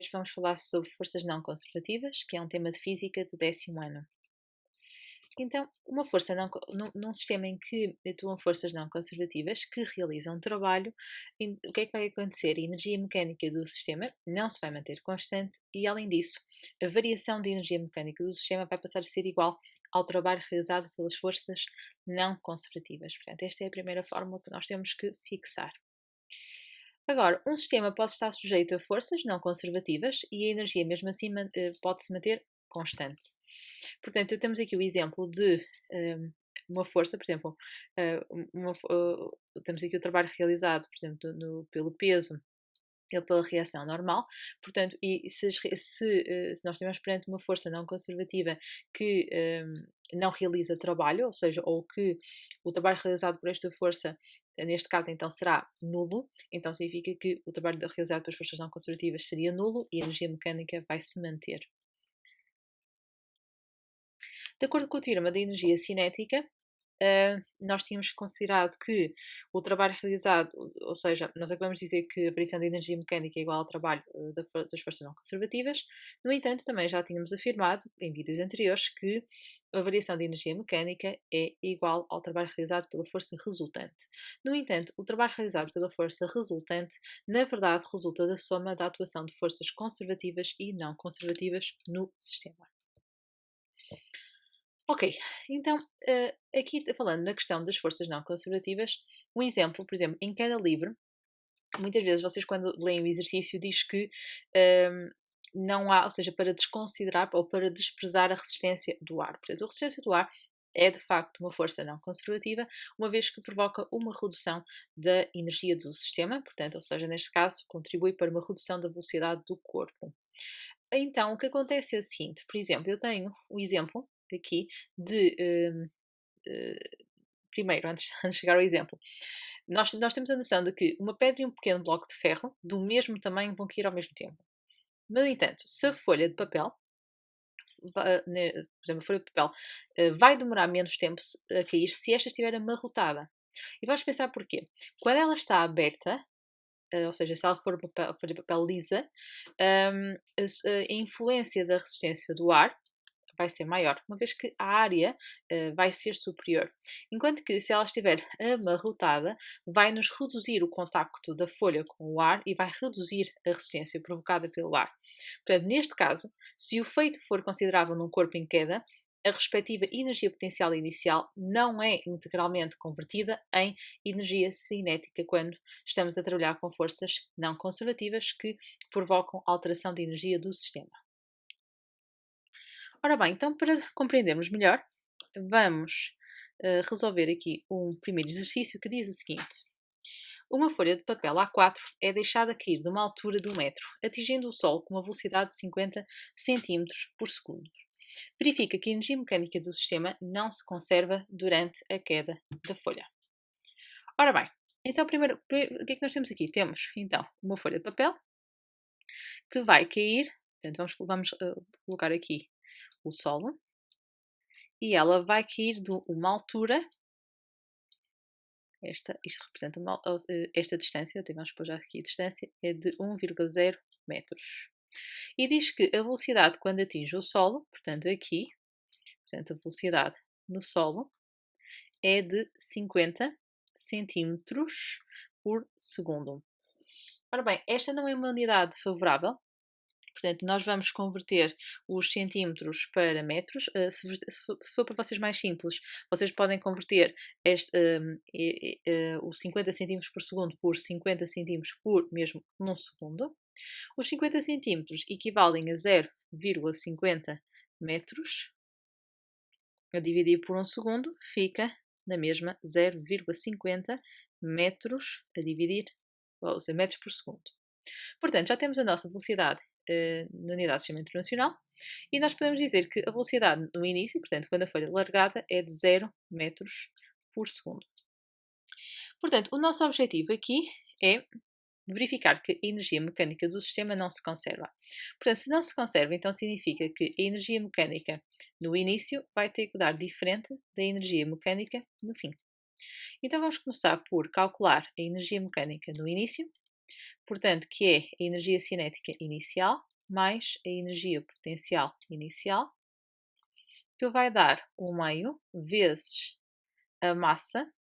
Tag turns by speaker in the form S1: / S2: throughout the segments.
S1: Hoje vamos falar sobre forças não conservativas, que é um tema de física de 10º ano. Então, uma força num sistema em que atuam forças não conservativas que realizam trabalho, o que é que vai acontecer? A energia mecânica do sistema não se vai manter constante e, além disso, a variação de energia mecânica do sistema vai passar a ser igual ao trabalho realizado pelas forças não conservativas. Portanto, esta é a primeira fórmula que nós temos que fixar. Agora, um sistema pode estar sujeito a forças não conservativas e a energia, mesmo assim, pode-se manter constante. Portanto, temos aqui o exemplo de uma força, por exemplo, temos aqui o trabalho realizado, por exemplo, pelo peso ou pela reação normal. Portanto, e se nós estivermos perante uma força não conservativa que não realiza trabalho, ou seja, ou que o trabalho realizado por esta força, neste caso então será nulo, então significa que o trabalho realizado pelas forças não conservativas seria nulo e a energia mecânica vai se manter. De acordo com o teorema da energia cinética, nós tínhamos considerado que o trabalho realizado, ou seja, nós acabamos de dizer que a variação da energia mecânica é igual ao trabalho das forças não conservativas. No entanto, também já tínhamos afirmado em vídeos anteriores que a variação da energia mecânica é igual ao trabalho realizado pela força resultante. No entanto, o trabalho realizado pela força resultante, na verdade, resulta da soma da atuação de forças conservativas e não conservativas no sistema. Ok, então, aqui falando na questão das forças não conservativas, um exemplo, por exemplo, em cada livro, muitas vezes vocês quando leem o exercício diz que não há, ou seja, para desconsiderar ou para desprezar a resistência do ar. Portanto, a resistência do ar é de facto uma força não conservativa, uma vez que provoca uma redução da energia do sistema, portanto, ou seja, neste caso, contribui para uma redução da velocidade do corpo. Então, o que acontece é o seguinte, por exemplo, eu tenho o exemplo aqui de. Primeiro, antes de chegar ao exemplo, nós temos a noção de que uma pedra e um pequeno bloco de ferro do mesmo tamanho vão cair ao mesmo tempo. No entanto, se a folha de papel, por exemplo, a folha de papel, vai demorar menos tempo a cair se esta estiver amarrotada. E vamos pensar porquê. Quando ela está aberta, ou seja, se ela for folha de papel lisa, a influência da resistência do ar vai ser maior, uma vez que a área vai ser superior. Enquanto que se ela estiver amarrotada, vai nos reduzir o contacto da folha com o ar e vai reduzir a resistência provocada pelo ar. Portanto, neste caso, se o feito for considerável num corpo em queda, a respectiva energia potencial inicial não é integralmente convertida em energia cinética quando estamos a trabalhar com forças não conservativas que provocam alteração de energia do sistema. Ora bem, então para compreendermos melhor, vamos resolver aqui um primeiro exercício que diz o seguinte. Uma folha de papel A4 é deixada cair de uma altura de 1 metro, atingindo o solo com uma velocidade de 50 cm por segundo. Verifica que a energia mecânica do sistema não se conserva durante a queda da folha. Ora bem, então primeiro, o que é que nós temos aqui? Temos então uma folha de papel que vai cair, portanto vamos colocar aqui o solo, e ela vai cair de uma altura, isto representa esta distância, vamos pôr já aqui a distância, é de 1,0 metros. E diz que a velocidade quando atinge o solo, portanto aqui, a velocidade no solo, é de 50 centímetros por segundo. Ora bem, esta não é uma unidade favorável, portanto, nós vamos converter os centímetros para metros. Se for para vocês mais simples, vocês podem converter os 50 centímetros por segundo por 50 centímetros por mesmo num segundo. Os 50 centímetros equivalem a 0,50 metros. A dividir por um segundo, fica na mesma 0,50 metros a dividir, ou seja, metros por segundo. Portanto, já temos a nossa velocidade na unidade de sistema internacional e nós podemos dizer que a velocidade no início, portanto, quando a folha é largada, é de 0 metros por segundo. Portanto, o nosso objetivo aqui é verificar que a energia mecânica do sistema não se conserva. Portanto, se não se conserva, então significa que a energia mecânica no início vai ter que dar diferente da energia mecânica no fim. Então vamos começar por calcular a energia mecânica no início, portanto, que é a energia cinética inicial mais a energia potencial inicial, que vai dar 1/2 vezes a massa,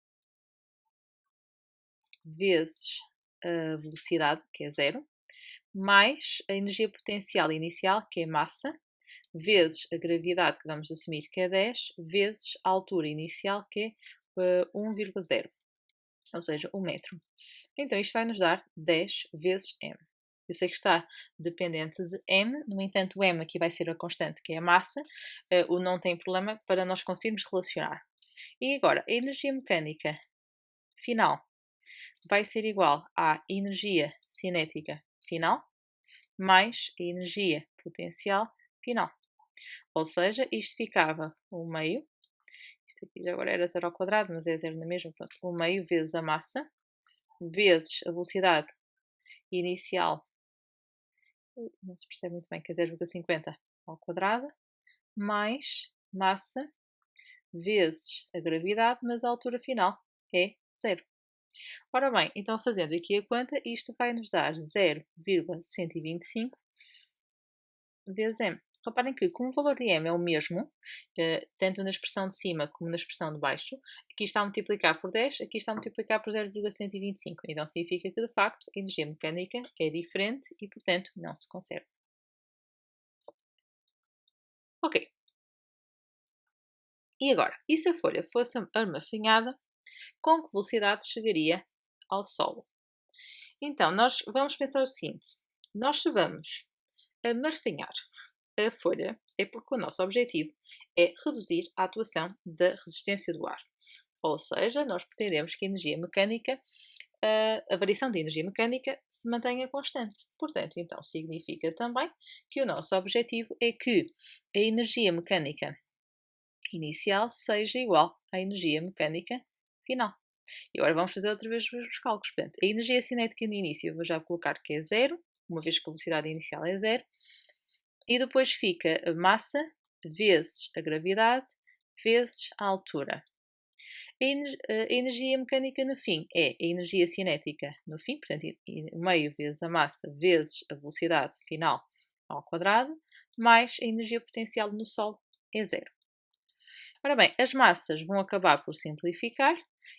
S1: vezes a velocidade, que é 0, mais a energia potencial inicial, que é massa, vezes a gravidade, que vamos assumir que é 10, vezes a altura inicial, que é 1,0, ou seja, 1 metro. Então isto vai nos dar 10 vezes m. Eu sei que está dependente de m, no entanto o m aqui vai ser a constante, que é a massa, o não tem problema para nós conseguirmos relacionar. E agora, a energia mecânica final vai ser igual à energia cinética final mais a energia potencial final. Ou seja, isto ficava 1/2, isto aqui já agora era 0 ao quadrado, mas é 0 na mesma, pronto, 1/2 vezes a massa, vezes a velocidade inicial, não se percebe muito bem, que é 0,50 ao quadrado, mais massa, vezes a gravidade, mas a altura final é 0. Ora bem, então fazendo aqui a conta, isto vai nos dar 0,125 vezes m. Reparem que, como o valor de m é o mesmo, tanto na expressão de cima como na expressão de baixo, aqui está a multiplicar por 10, aqui está a multiplicar por 0,125. Então significa que, de facto, a energia mecânica é diferente e, portanto, não se conserva. Ok. E agora, e se a folha fosse armafinhada, com que velocidade chegaria ao solo? Então, nós vamos pensar o seguinte: nós se vamos amarfanhar a folha, é porque o nosso objetivo é reduzir a atuação da resistência do ar. Ou seja, nós pretendemos que a energia mecânica, a variação de energia mecânica se mantenha constante. Portanto, então significa também que o nosso objetivo é que a energia mecânica inicial seja igual à energia mecânica final. E agora vamos fazer outra vez os mesmos cálculos. Portanto, a energia cinética no início eu vou já colocar que é 0, uma vez que a velocidade inicial é 0, e depois fica a massa vezes a gravidade vezes a altura. A energia mecânica no fim é a energia cinética no fim, portanto, meio vezes a massa vezes a velocidade final ao quadrado, mais a energia potencial no Sol é 0. Ora bem, as massas vão acabar por simplificar,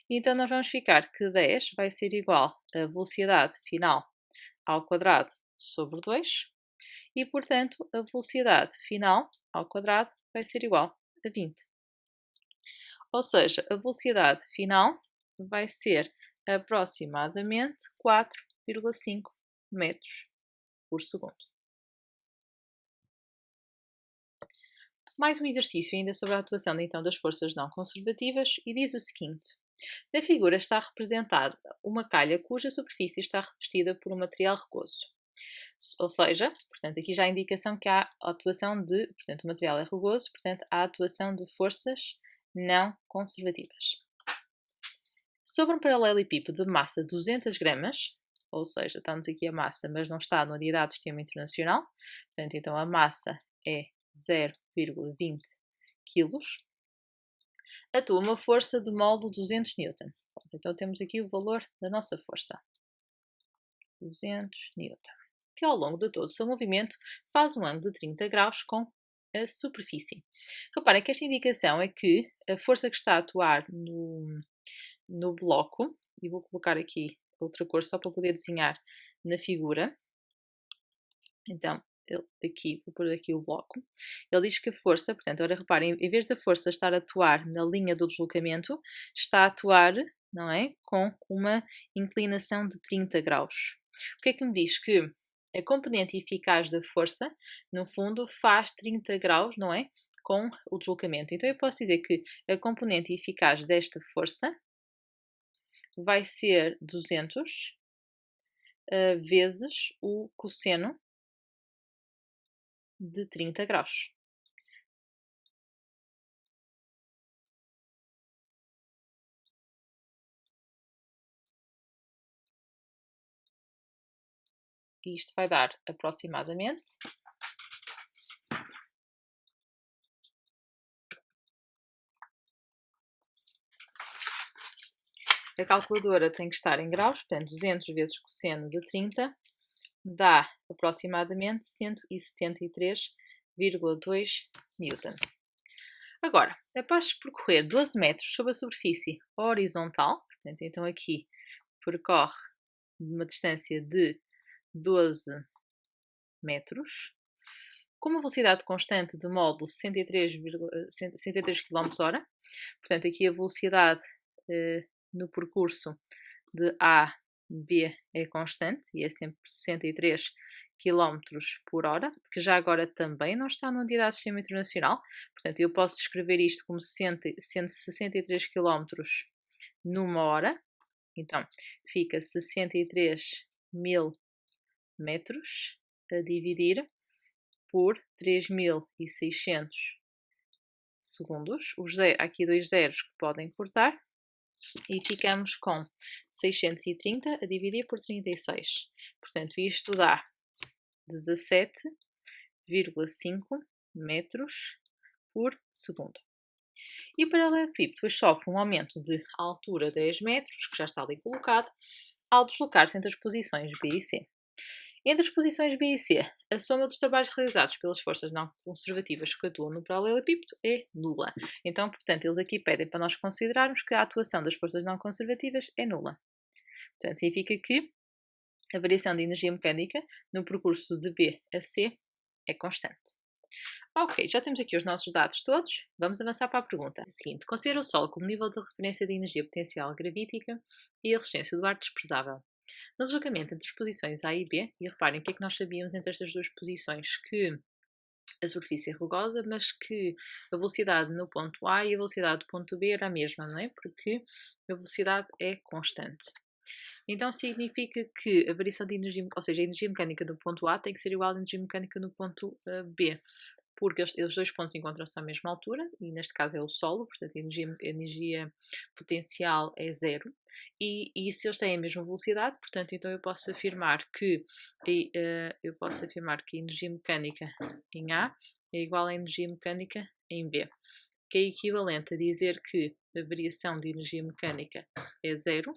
S1: e então nós vamos ficar que 10 vai ser igual a velocidade final ao quadrado sobre 2, e portanto a velocidade final ao quadrado vai ser igual a 20. Ou seja, a velocidade final vai ser aproximadamente 4,5 metros por segundo. Mais um exercício ainda sobre a atuação então das forças não conservativas e diz o seguinte: na figura está representada uma calha cuja superfície está revestida por um material rugoso. Ou seja, portanto, aqui já há a indicação que há a atuação de, portanto, o material é rugoso, portanto, há a atuação de forças não conservativas. Sobre um paralelepípedo de massa 200 gramas, ou seja, estamos aqui a massa, mas não está na unidade de sistema internacional, portanto, então a massa é 0,20 kg, atua uma força de molde 200 N. Então temos aqui o valor da nossa força, 200 N, que ao longo de todo o seu movimento faz um ângulo de 30 graus com a superfície. Reparem que esta indicação é que a força que está a atuar no bloco, e vou colocar aqui outra cor só para poder desenhar na figura. Então, aqui, vou pôr aqui o bloco. Ele diz que a força, portanto, agora reparem, em vez da força estar a atuar na linha do deslocamento, está a atuar, não é, com uma inclinação de 30 graus. O que é que me diz? Que a componente eficaz da força, no fundo, faz 30 graus, não é, com o deslocamento. Então eu posso dizer que a componente eficaz desta força vai ser 200 vezes o cosseno de 30 graus. E isto vai dar aproximadamente a calculadora tem que estar em graus, portanto 200 vezes cosseno de 30 dá aproximadamente 173,2 Newton. Agora, após percorrer 12 metros sobre a superfície horizontal, portanto, então aqui percorre uma distância de 12 metros, com uma velocidade constante de módulo 63 km/h, portanto, aqui a velocidade no percurso de A, B é constante e é sempre 63 km/h, que já agora também não está na unidade de sistema internacional, portanto, eu posso escrever isto como sendo 63 km numa hora, então fica 63.000 metros a dividir por 3.600 segundos. Há aqui dois zeros que podem cortar e ficamos com 630 a dividir por 36. Portanto, isto dá 17,5 metros por segundo. E o paralelepípedo depois sofre um aumento de altura de 10 metros, que já está ali colocado, ao deslocar-se entre as posições B e C. Entre as posições B e C, a soma dos trabalhos realizados pelas forças não conservativas que atuam no paralelepípedo é nula. Então, portanto, eles aqui pedem para nós considerarmos que a atuação das forças não conservativas é nula. Portanto, significa que a variação de energia mecânica no percurso de B a C é constante. Ok, já temos aqui os nossos dados todos. Vamos avançar para a pergunta seguinte. Considera o Sol como nível de referência de energia potencial gravítica e a resistência do ar desprezável. No deslocamento entre as posições A e B, e reparem o que é que nós sabíamos entre estas duas posições, que a superfície é rugosa, mas que a velocidade no ponto A e a velocidade do ponto B era a mesma, não é? Porque a velocidade é constante. Então significa que a variação de energia, ou seja, a energia mecânica do ponto A tem que ser igual à energia mecânica no ponto B, porque os dois pontos encontram-se à mesma altura, e neste caso é o solo, portanto a energia potencial é zero, e se eles têm a mesma velocidade, portanto então eu posso afirmar que a energia mecânica em A é igual à energia mecânica em B, que é equivalente a dizer que a variação de energia mecânica é zero,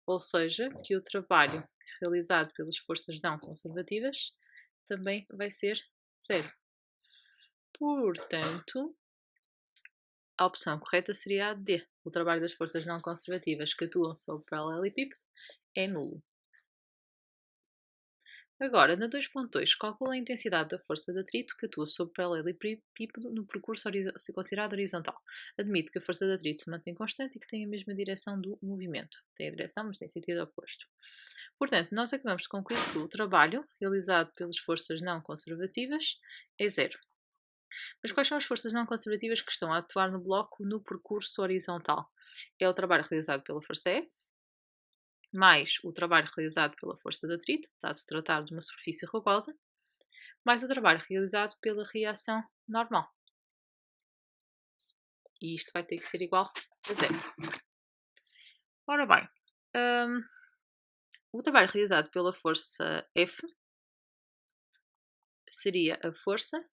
S1: ou seja, que o trabalho realizado pelas forças não conservativas também vai ser zero. Portanto, a opção correta seria a D. O trabalho das forças não conservativas que atuam sobre o paralelepípedo é nulo. Agora, na 2.2, calcula a intensidade da força de atrito que atua sobre o paralelepípedo no percurso considerado horizontal. Admite que a força de atrito se mantém constante e que tem a mesma direção do movimento. Tem a direção, mas tem sentido oposto. Portanto, nós acabamos de concluir que o trabalho realizado pelas forças não conservativas é zero. Mas quais são as forças não conservativas que estão a atuar no bloco no percurso horizontal? É o trabalho realizado pela força F, mais o trabalho realizado pela força de atrito, dado-se tratar de uma superfície rugosa, mais o trabalho realizado pela reação normal. E isto vai ter que ser igual a zero. Ora bem, o trabalho realizado pela força F seria a força,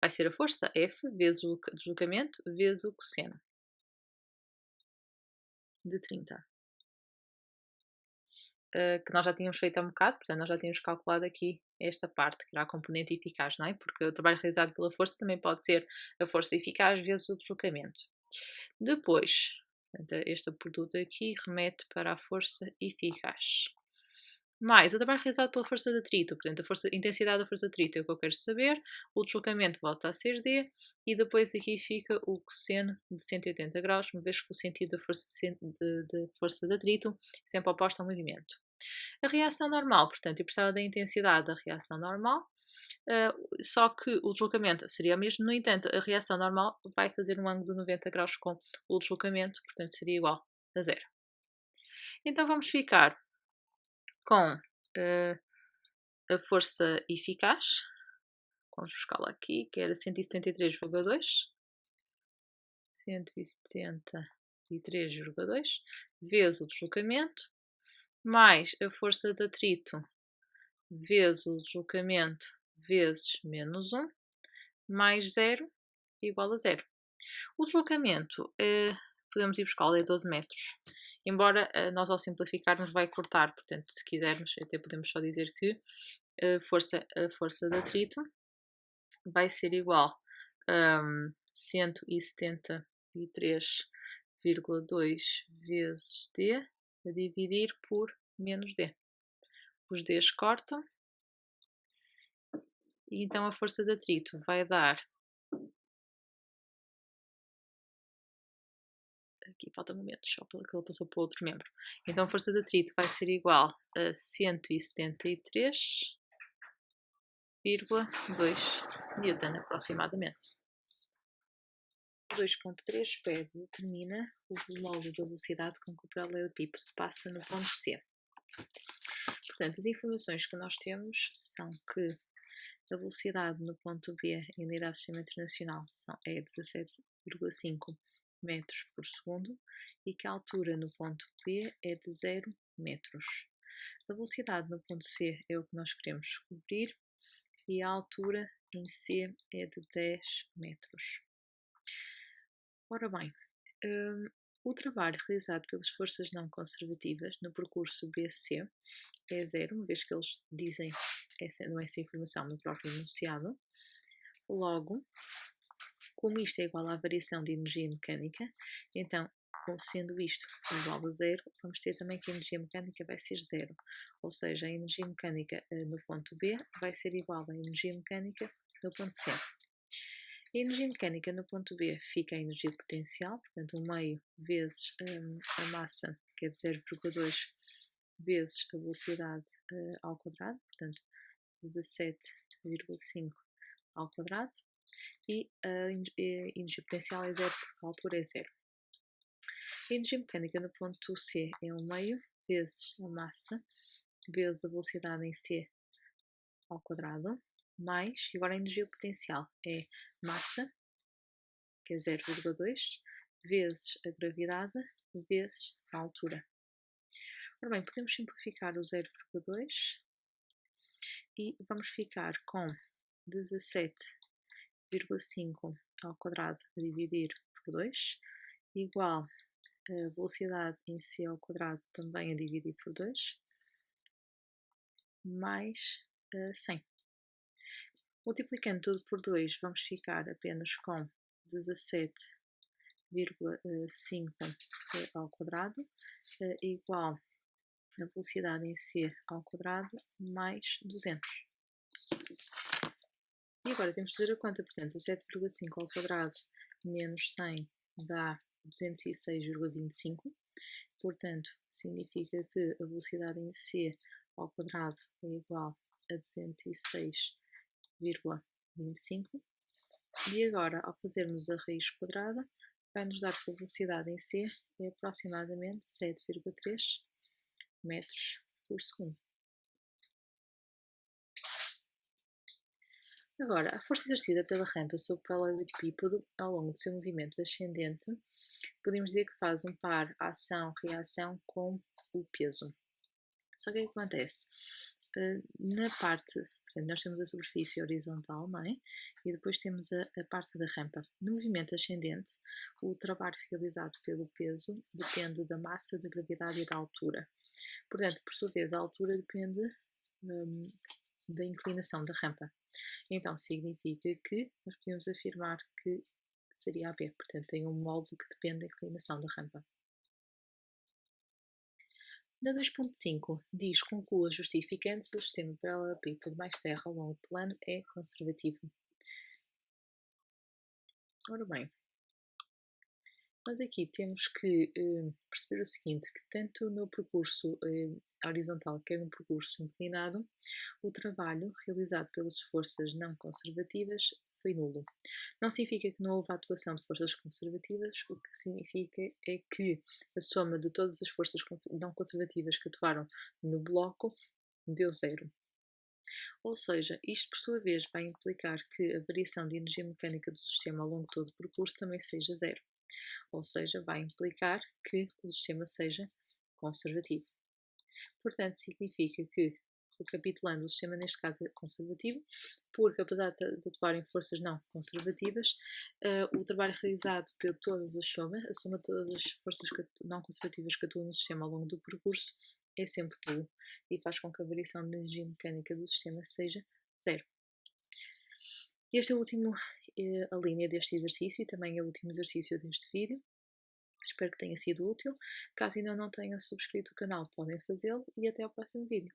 S1: vai ser a força F vezes o deslocamento vezes o cosseno de 30. Que nós já tínhamos feito há um bocado, portanto nós já tínhamos calculado aqui esta parte, que era a componente eficaz, não é? Porque o trabalho realizado pela força também pode ser a força eficaz vezes o deslocamento. Depois, portanto, este produto aqui remete para a força eficaz. Mais o trabalho realizado pela força de atrito, portanto a intensidade da força de atrito é o que eu quero saber, o deslocamento volta a ser D, e depois aqui fica o cosseno de 180 graus, uma vez que o sentido da força de atrito é sempre oposto ao movimento. A reação normal, portanto, eu precisava da intensidade da reação normal, só que o deslocamento seria o mesmo, no entanto, a reação normal vai fazer um ângulo de 90 graus com o deslocamento, portanto seria igual a zero. Então vamos ficar com a força eficaz, vamos buscá-la aqui, que era 173,2, 173,2 vezes o deslocamento, mais a força de atrito vezes o deslocamento vezes menos 1, mais 0, igual a 0. O deslocamento podemos ir buscá-lo a 12 metros. Embora nós ao simplificarmos vai cortar, portanto, se quisermos, até podemos só dizer que a força de atrito vai ser igual a 173,2 vezes D a dividir por menos D. Os Ds cortam e então a força de atrito vai dar, aqui falta momentos, só porque ele passou para outro membro. Então a força de atrito vai ser igual a 173,2 Newton aproximadamente. 2.3 pede determina o módulo da velocidade com que o paralelepípedo passa no ponto C. Portanto, as informações que nós temos são que a velocidade no ponto B em unidade de sistema internacional é 17,5 metros por segundo e que a altura no ponto B é de 0 metros. A velocidade no ponto C é o que nós queremos descobrir e a altura em C é de 10 metros. Ora bem, o trabalho realizado pelas forças não conservativas no percurso BC é zero, uma vez que eles dizem essa informação no próprio enunciado. Logo, como isto é igual à variação de energia mecânica, então, sendo isto igual a zero, vamos ter também que a energia mecânica vai ser zero. Ou seja, a energia mecânica no ponto B vai ser igual à energia mecânica no ponto C. A energia mecânica no ponto B fica a energia potencial, portanto, 1 meio vezes a massa, que é de 0,2 vezes a velocidade ao quadrado, portanto, 17,5 ao quadrado, e a energia potencial é zero porque a altura é zero. A energia mecânica no ponto C é 1 meio vezes a massa vezes a velocidade em C ao quadrado, mais, agora a energia potencial é massa, que é 0,2, vezes a gravidade, vezes a altura. Ora bem, podemos simplificar o 0,2 e vamos ficar com 17,5 ao quadrado a dividir por 2, igual a velocidade em C ao quadrado também a dividir por 2, mais 100. Multiplicando tudo por 2, vamos ficar apenas com 17,5 ao quadrado, igual a velocidade em C ao quadrado, mais 200. E agora temos de fazer a conta, portanto, 17,5 ao quadrado menos 100 dá 206,25. Portanto, significa que a velocidade em C ao quadrado é igual a 206,25. E agora, ao fazermos a raiz quadrada, vai-nos dar que a velocidade em C é aproximadamente 7,3 metros por segundo. Agora, a força exercida pela rampa sobre o paralelepípedo ao longo do seu movimento ascendente, podemos dizer que faz um par ação-reação com o peso. Só que o que acontece? Na parte, portanto, nós temos a superfície horizontal, não é? E depois temos a parte da rampa. No movimento ascendente, o trabalho realizado pelo peso depende da massa, da gravidade e da altura. Portanto, por sua vez, a altura depende da inclinação da rampa. Então, significa que nós podemos afirmar que seria AB, portanto, tem um molde que depende da inclinação da rampa. Na 2.5, diz conclua justificando se o sistema paralelepípedo mais terra ao longo do plano é conservativo. Ora bem, nós aqui temos que perceber o seguinte, que tanto no percurso horizontal, quer no percurso inclinado, o trabalho realizado pelas forças não conservativas foi nulo. Não significa que não houve atuação de forças conservativas, o que significa é que a soma de todas as forças não conservativas que atuaram no bloco deu zero. Ou seja, isto por sua vez vai implicar que a variação de energia mecânica do sistema ao longo de todo o percurso também seja zero. Ou seja, vai implicar que o sistema seja conservativo. Portanto, significa que recapitulando, o sistema neste caso é conservativo, porque apesar de atuarem forças não conservativas, o trabalho realizado por todas as somas, a soma de todas as forças não conservativas que atuam no sistema ao longo do percurso, é sempre nulo e faz com que a variação de energia mecânica do sistema seja zero. Este é o último a linha deste exercício e também é o último exercício deste vídeo. Espero que tenha sido útil. Caso ainda não tenham subscrito o canal, podem fazê-lo e até ao próximo vídeo.